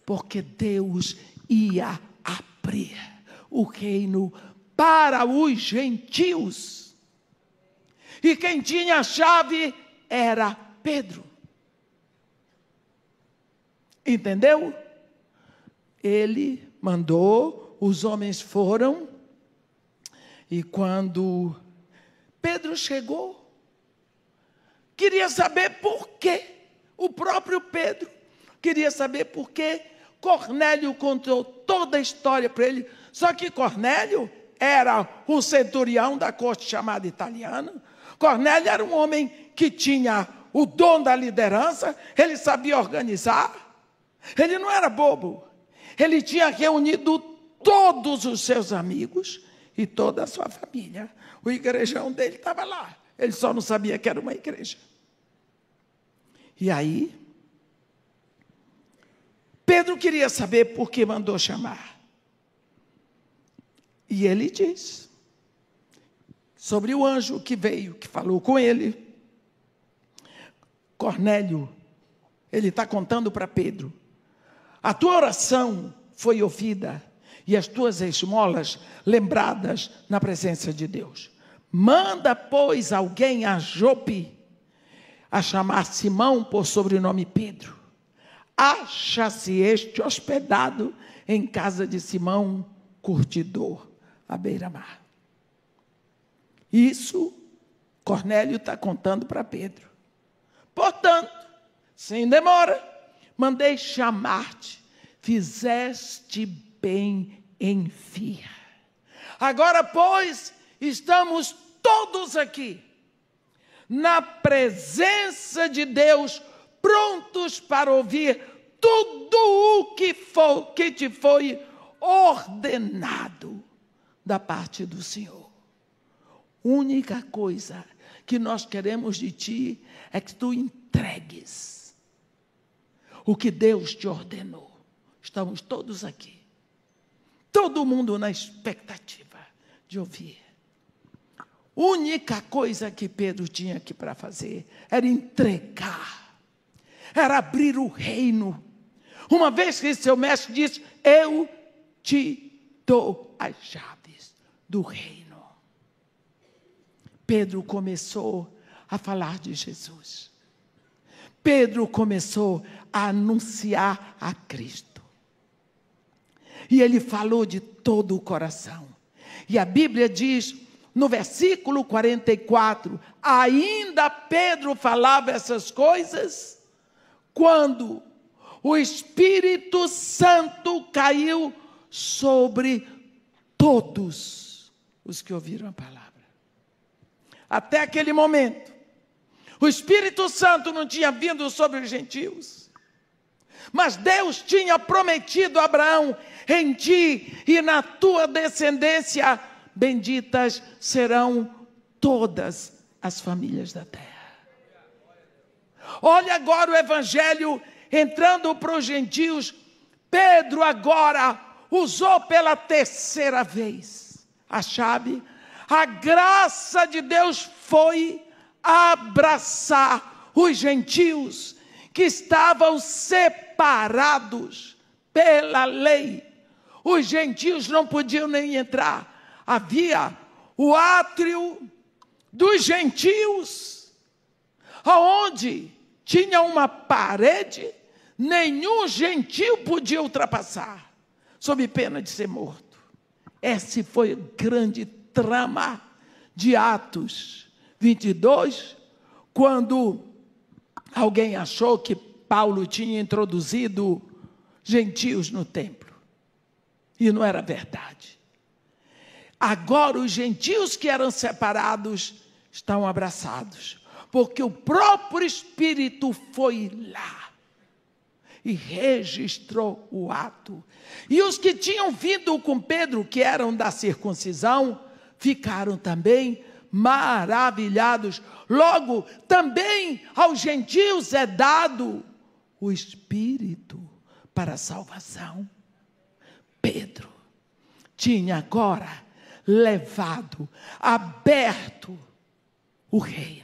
Porque Deus ia abrir o reino para os gentios. E quem tinha a chave era Pedro. Entendeu? Ele mandou, os homens foram, e quando Pedro chegou, queria saber por quê. O próprio Pedro queria saber por quê. Cornélio contou toda a história para ele. Só que Cornélio era um centurião da corte chamada italiana. Cornélio era um homem que tinha o dom da liderança. Ele sabia organizar. Ele não era bobo. Ele tinha reunido todos os seus amigos e toda a sua família. O igrejão dele estava lá. Ele só não sabia que era uma igreja. E aí, Pedro queria saber por que mandou chamar. E ele diz, sobre o anjo que veio, que falou com ele. Cornélio, ele está contando para Pedro, a tua oração foi ouvida e as tuas esmolas lembradas na presença de Deus. Manda, pois, alguém a Jope, a chamar Simão por sobrenome Pedro. Acha-se este hospedado em casa de Simão, curtidor, à beira-mar. Isso Cornélio está contando para Pedro. Portanto, sem demora, mandei chamar-te, fizeste bem em vir. Agora, pois, estamos todos aqui, na presença de Deus, prontos para ouvir tudo o que te foi ordenado da parte do Senhor. Única coisa que nós queremos de ti é que tu entregues o que Deus te ordenou. Estamos todos aqui, todo mundo na expectativa de ouvir. Única coisa que Pedro tinha aqui para fazer era entregar, era abrir o reino. Uma vez que seu mestre disse, eu te dou as chaves do reino. Pedro começou a falar de Jesus. Pedro começou a anunciar a Cristo. E ele falou de todo o coração. E a Bíblia diz, no versículo 44, ainda Pedro falava essas coisas, quando o Espírito Santo caiu sobre todos os que ouviram a palavra. Até aquele momento, o Espírito Santo não tinha vindo sobre os gentios, mas Deus tinha prometido a Abraão: em ti e na tua descendência, benditas serão todas as famílias da terra. Olha agora o evangelho entrando para os gentios. Pedro agora usou pela terceira vez a chave. A graça de Deus foi abraçar os gentios que estavam separados pela lei. Os gentios não podiam nem entrar. Havia o átrio dos gentios, onde tinha uma parede, nenhum gentio podia ultrapassar, sob pena de ser morto. Esse foi o grande trama de Atos 22, quando alguém achou que Paulo tinha introduzido gentios no templo. E não era verdade. Agora os gentios que eram separados estão abraçados, porque o próprio Espírito foi lá e registrou o ato. E os que tinham vindo com Pedro, que eram da circuncisão, ficaram também maravilhados. Logo, também aos gentios é dado o Espírito para a salvação. Pedro tinha agora levado, aberto o reino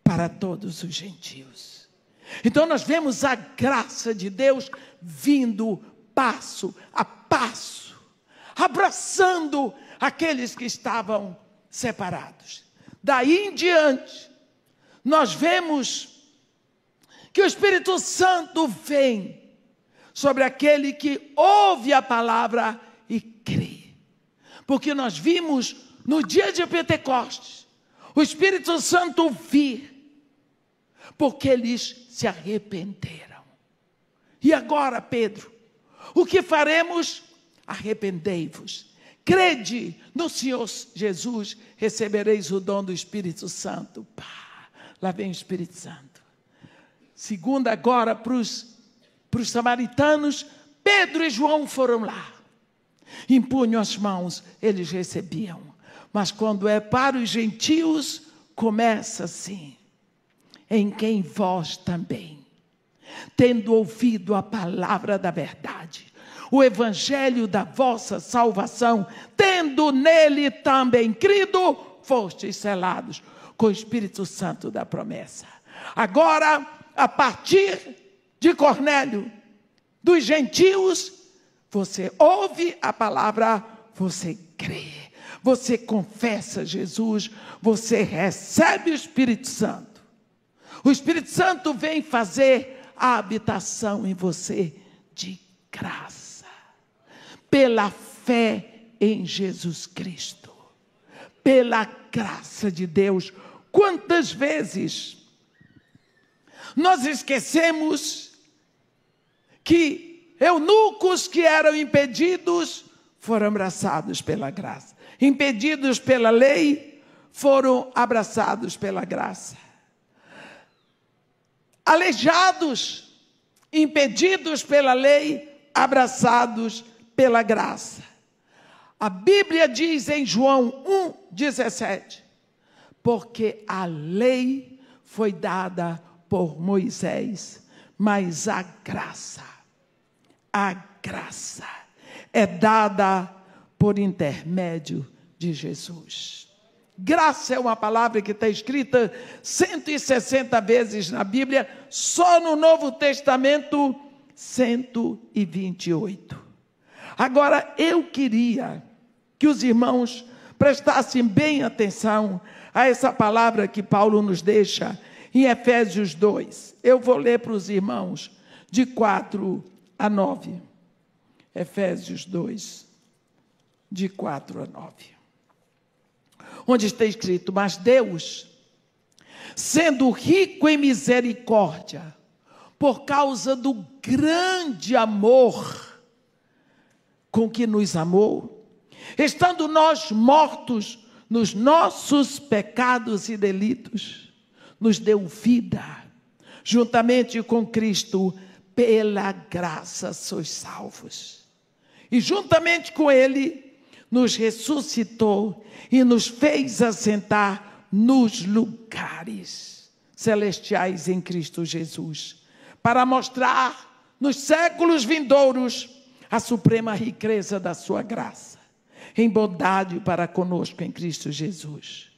para todos os gentios. Então nós vemos a graça de Deus vindo passo a passo, abraçando aqueles que estavam separados. Daí em diante, nós vemos que o Espírito Santo vem sobre aquele que ouve a palavra e crê. Porque nós vimos no dia de Pentecostes, o Espírito Santo vir, porque eles se arrependeram. E agora, Pedro, o que faremos? Arrependei-vos. Crede no Senhor Jesus, recebereis o dom do Espírito Santo. Pá, lá vem o Espírito Santo. Segundo agora para os samaritanos, Pedro e João foram lá. Impunham as mãos, eles recebiam. Mas quando é para os gentios, começa assim: em quem vós também, tendo ouvido a palavra da verdade, o evangelho da vossa salvação, tendo nele também crido, fostes selados com o Espírito Santo da promessa. Agora, a partir de Cornélio, dos gentios, você ouve a palavra, você crê, você confessa Jesus, você recebe o Espírito Santo. O Espírito Santo vem fazer a habitação em você de graça, pela fé em Jesus Cristo, pela graça de Deus. Quantas vezes nós esquecemos que eunucos que eram impedidos foram abraçados pela graça, impedidos pela lei foram abraçados pela graça, aleijados, impedidos pela lei, abraçados pela graça. A Bíblia diz em João 1,17, porque a lei foi dada por Moisés, mas a graça é dada por intermédio de Jesus. Graça é uma palavra que está escrita 160 vezes na Bíblia, só no Novo Testamento 128. Agora, eu queria que os irmãos prestassem bem atenção a essa palavra que Paulo nos deixa em Efésios 2. Eu vou ler para os irmãos de 4 a 9. Efésios 2, de 4 a 9. onde está escrito: mas Deus, sendo rico em misericórdia, por causa do grande amor com que nos amou, estando nós mortos nos nossos pecados e delitos, nos deu vida, juntamente com Cristo, pela graça sois salvos. E juntamente com Ele, nos ressuscitou e nos fez assentar nos lugares celestiais em Cristo Jesus, para mostrar nos séculos vindouros a suprema riqueza da sua graça, em bondade para conosco em Cristo Jesus.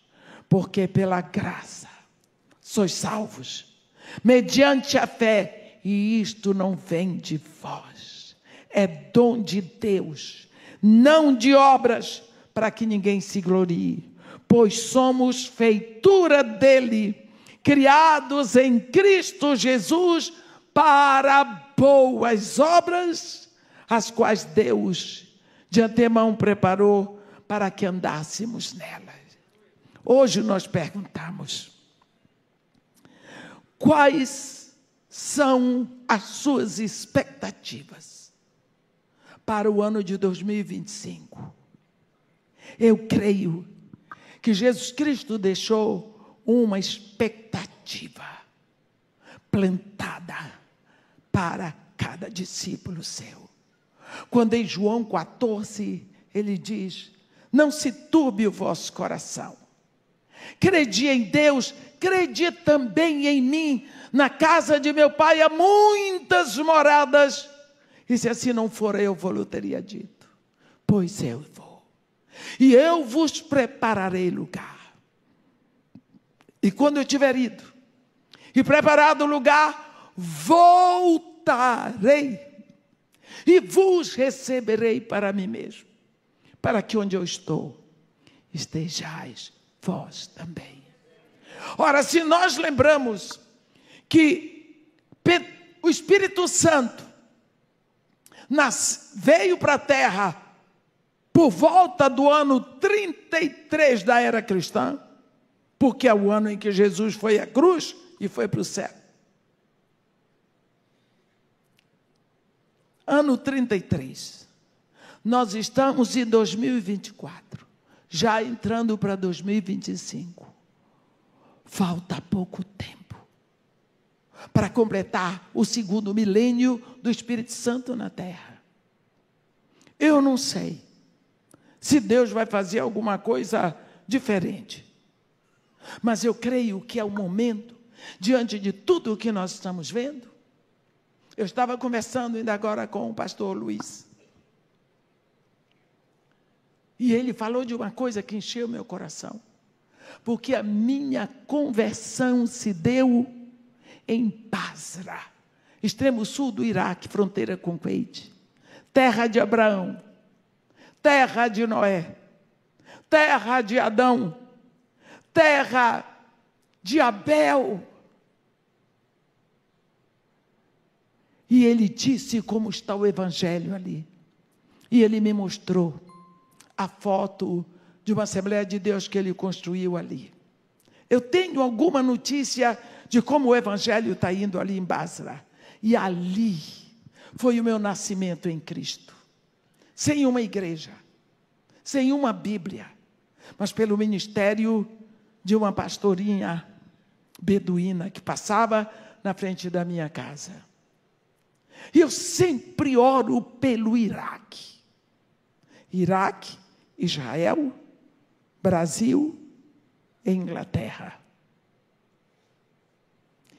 Porque pela graça sois salvos, mediante a fé, e isto não vem de vós, é dom de Deus, não de obras, para que ninguém se glorie, pois somos feitura dele, criados em Cristo Jesus, para boas obras, as quais Deus de antemão preparou para que andássemos nelas. Hoje nós perguntamos: quais são as suas expectativas para o ano de 2025? Eu creio que Jesus Cristo deixou uma expectativa plantada para cada discípulo seu. Quando em João 14, ele diz: não se turbe o vosso coração. Credi em Deus, credi também em mim. Na casa de meu pai há muitas moradas. E se assim não for, eu vou-lhe teria dito. Pois eu vou. E eu vos prepararei lugar. E quando eu tiver ido e preparado o lugar, voltarei e vos receberei para mim mesmo, para que onde eu estou, estejais vós também. Ora, se nós lembramos que o Espírito Santo veio para a terra por volta do ano 33 da era cristã, porque é o ano em que Jesus foi à cruz e foi para o céu. Ano 33. Nós estamos em 2024, já entrando para 2025. Falta pouco tempo para completar o segundo milênio do Espírito Santo na terra. Eu não sei se Deus vai fazer alguma coisa diferente, mas eu creio que é o momento, diante de tudo o que nós estamos vendo. Eu estava conversando ainda agora com o pastor Luiz, e ele falou de uma coisa que encheu meu coração, porque a minha conversão se deu em Basra, extremo sul do Iraque, fronteira com Kuwait, terra de Abraão, terra de Noé, terra de Adão, terra de Abel. E ele disse como está o evangelho ali. E ele me mostrou a foto de uma Assembleia de Deus que ele construiu ali. Eu tenho alguma notícia de como o evangelho está indo ali em Basra. E ali foi o meu nascimento em Cristo. Sem uma igreja, sem uma Bíblia, mas pelo ministério de uma pastorinha beduína que passava na frente da minha casa. E eu sempre oro pelo Iraque. Iraque, Israel, Brasil e Inglaterra.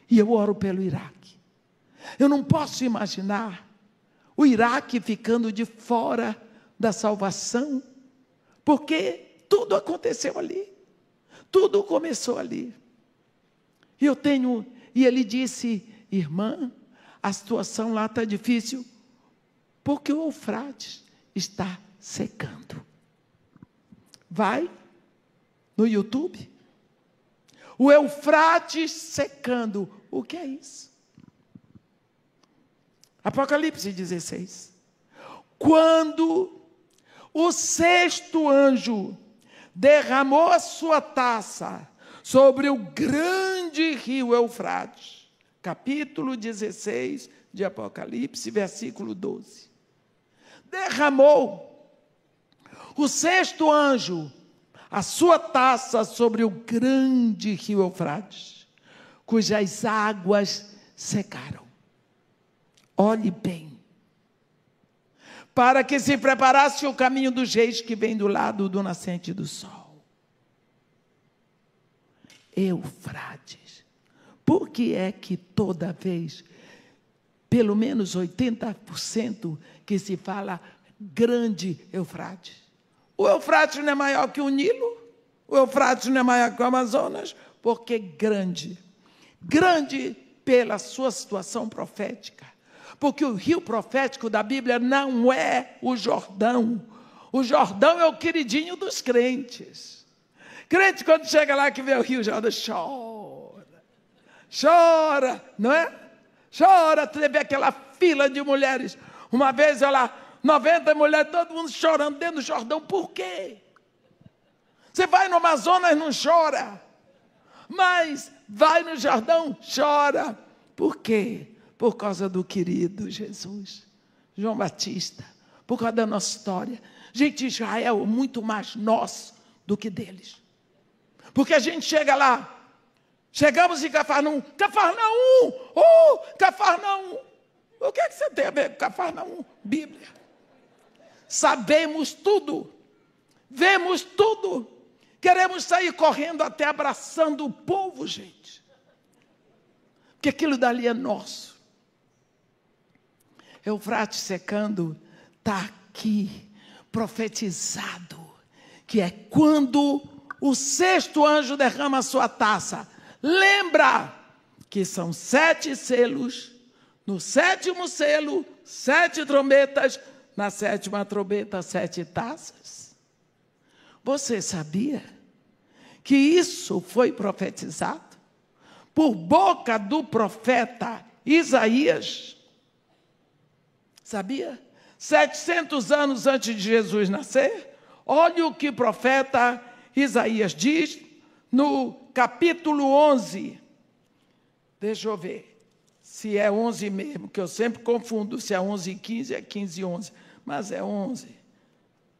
E eu oro pelo Iraque. Eu não posso imaginar o Iraque ficando de fora da salvação, porque tudo aconteceu ali. Tudo começou ali. E ele disse: irmã, a situação lá está difícil, porque o Eufrates está secando. Vai no YouTube. O Eufrates secando. O que é isso? Apocalipse 16. Quando o sexto anjo derramou a sua taça sobre o grande rio Eufrates. Capítulo 16 de Apocalipse, versículo 12. Derramou o sexto anjo a sua taça sobre o grande rio Eufrates, cujas águas secaram. Olhe bem. Para que se preparasse o caminho dos reis que vem do lado do nascente do sol. Eufrates. Por que é que toda vez, pelo menos 80% que se fala grande Eufrates? O Eufrates não é maior que o Nilo? O Eufrates não é maior que o Amazonas? Porque grande. Grande pela sua situação profética. Porque o rio profético da Bíblia não é o Jordão. O Jordão é o queridinho dos crentes. Crente, quando chega lá que vê o rio Jordão, chora. Chora, não é? Chora, você vê aquela fila de mulheres. Uma vez, olha lá, 90 mulheres, todo mundo chorando dentro do Jordão. Por quê? Você vai no Amazonas, não chora. Mas vai no Jordão, chora. Por quê? Por causa do querido Jesus, João Batista, por causa da nossa história. Gente, Israel é muito mais nosso do que deles. Porque a gente chega lá, chegamos em Cafarnaum, Cafarnaum, Cafarnaum. O que é que você tem a ver com Cafarnaum? Bíblia. Sabemos tudo, vemos tudo, queremos sair correndo até abraçando o povo, gente. Porque aquilo dali é nosso. Eufrates secando, está aqui, profetizado, que é quando o sexto anjo derrama a sua taça. Lembra que são 7 selos, no 7º selo, 7 trombetas, na 7ª trombeta, 7 taças. Você sabia que isso foi profetizado por boca do profeta Isaías? Sabia? 700 anos antes de Jesus nascer, olha o que o profeta Isaías diz no capítulo 11. Deixa eu ver se é 11 mesmo, que eu sempre confundo se é 11:15, é 15:11, mas é 11.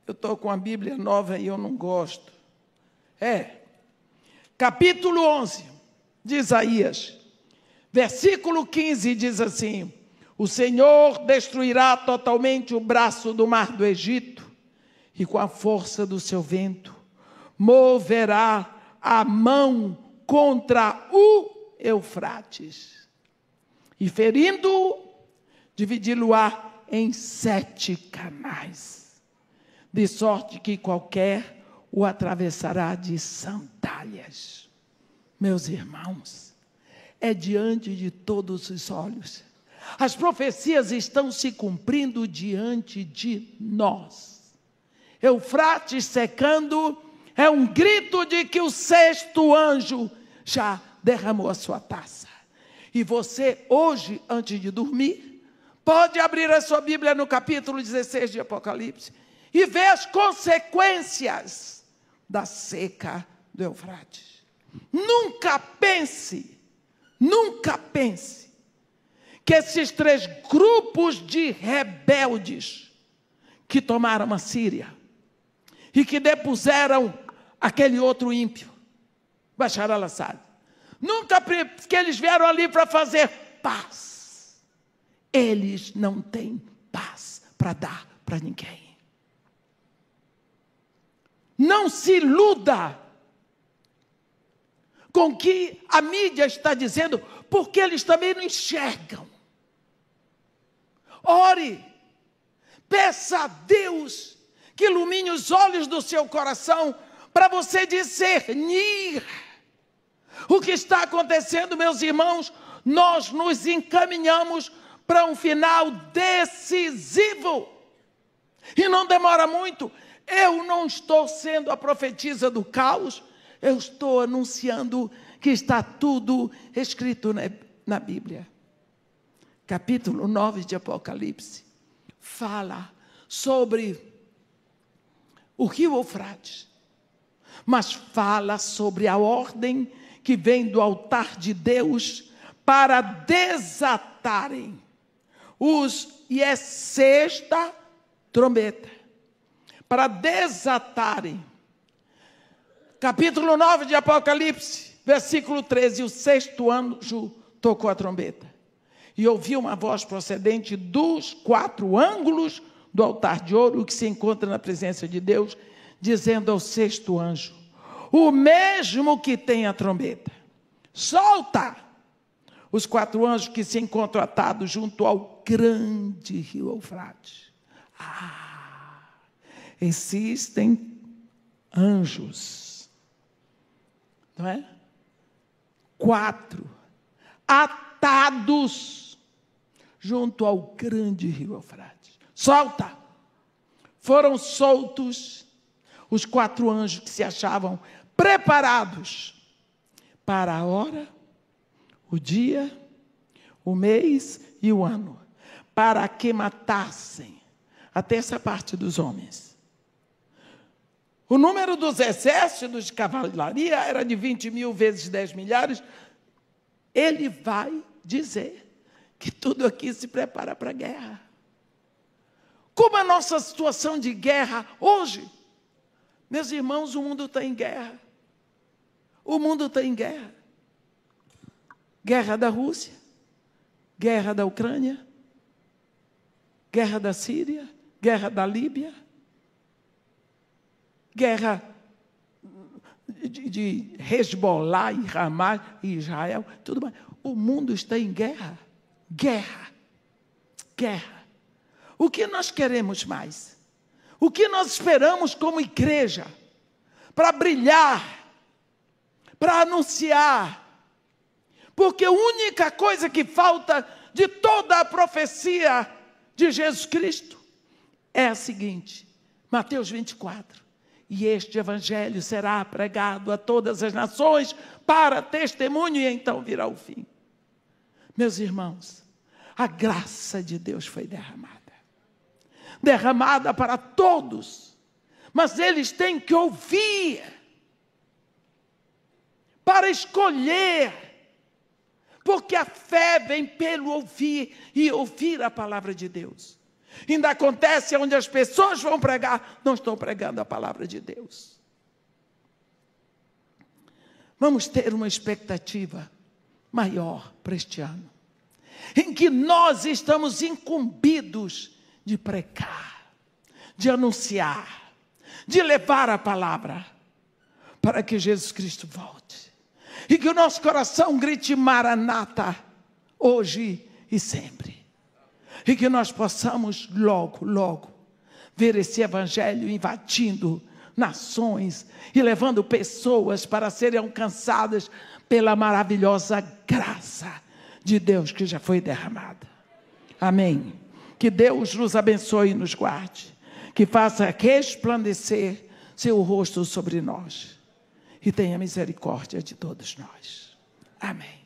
Eu estou com a Bíblia nova e eu não gosto. Capítulo 11 de Isaías, versículo 15 diz assim: o Senhor destruirá totalmente o braço do mar do Egito e com a força do seu vento moverá a mão contra o Eufrates e ferindo-o, dividi-lo-á em 7 canais, de sorte que qualquer o atravessará de sandálias. Meus irmãos, é diante de todos os olhos. As profecias estão se cumprindo diante de nós. Eufrates secando é um grito de que o sexto anjo já derramou a sua taça. E você hoje, antes de dormir, pode abrir a sua Bíblia no capítulo 16 de Apocalipse e ver as consequências da seca do Eufrates. Nunca pense que esses 3 grupos de rebeldes que tomaram a Síria e que depuseram aquele outro ímpio, Bashar al-Assad, nunca que eles vieram ali para fazer paz. Eles não têm paz para dar para ninguém. Não se iluda com o que a mídia está dizendo, porque eles também não enxergam. Ore, peça a Deus que ilumine os olhos do seu coração para você discernir o que está acontecendo, meus irmãos. Nós nos encaminhamos para um final decisivo e não demora muito. Eu não estou sendo a profetisa do caos, eu estou anunciando que está tudo escrito na Bíblia. Capítulo 9 de Apocalipse fala sobre o rio Eufrates, mas fala sobre a ordem que vem do altar de Deus para desatarem e é sexta trombeta, para desatarem. Capítulo 9 de Apocalipse, versículo 13, o sexto anjo tocou a trombeta. E ouvi uma voz procedente dos 4 ângulos do altar de ouro que se encontra na presença de Deus, dizendo ao sexto anjo, o mesmo que tem a trombeta, solta os 4 anjos que se encontram atados junto ao grande rio Eufrates. Existem anjos, não é? 4 atados junto ao grande rio Eufrates. Solta! Foram soltos os 4 anjos que se achavam preparados para a hora, o dia, o mês e o ano, para que matassem a terça parte dos homens. O número dos exércitos de cavalaria era de 20 mil vezes 10 milhares. Ele vai dizer que tudo aqui se prepara para a guerra. Como a nossa situação de guerra hoje? Meus irmãos, o mundo está em guerra. O mundo está em guerra. Guerra da Rússia, guerra da Ucrânia, guerra da Síria, guerra da Líbia, guerra de Hezbollah e Hamas e Israel, tudo mais. O mundo está em guerra. Guerra. Guerra. O que nós queremos mais? O que nós esperamos como igreja para brilhar, para anunciar? Porque a única coisa que falta de toda a profecia de Jesus Cristo é a seguinte, Mateus 24, e este evangelho será pregado a todas as nações para testemunho e então virá o fim. Meus irmãos, a graça de Deus foi derramada para todos, mas eles têm que ouvir, para escolher, porque a fé vem pelo ouvir e ouvir a palavra de Deus. Ainda acontece onde as pessoas vão pregar, não estão pregando a palavra de Deus. Vamos ter uma expectativa maior para este ano, em que nós estamos incumbidos de pregar, de anunciar, de levar a palavra, para que Jesus Cristo volte. E que o nosso coração grite Maranata, hoje e sempre. E que nós possamos logo, logo, ver esse evangelho invadindo nações e levando pessoas para serem alcançadas pela maravilhosa graça de Deus que já foi derramada. Amém. Que Deus nos abençoe e nos guarde. Que faça resplandecer seu rosto sobre nós. E tenha misericórdia de todos nós. Amém.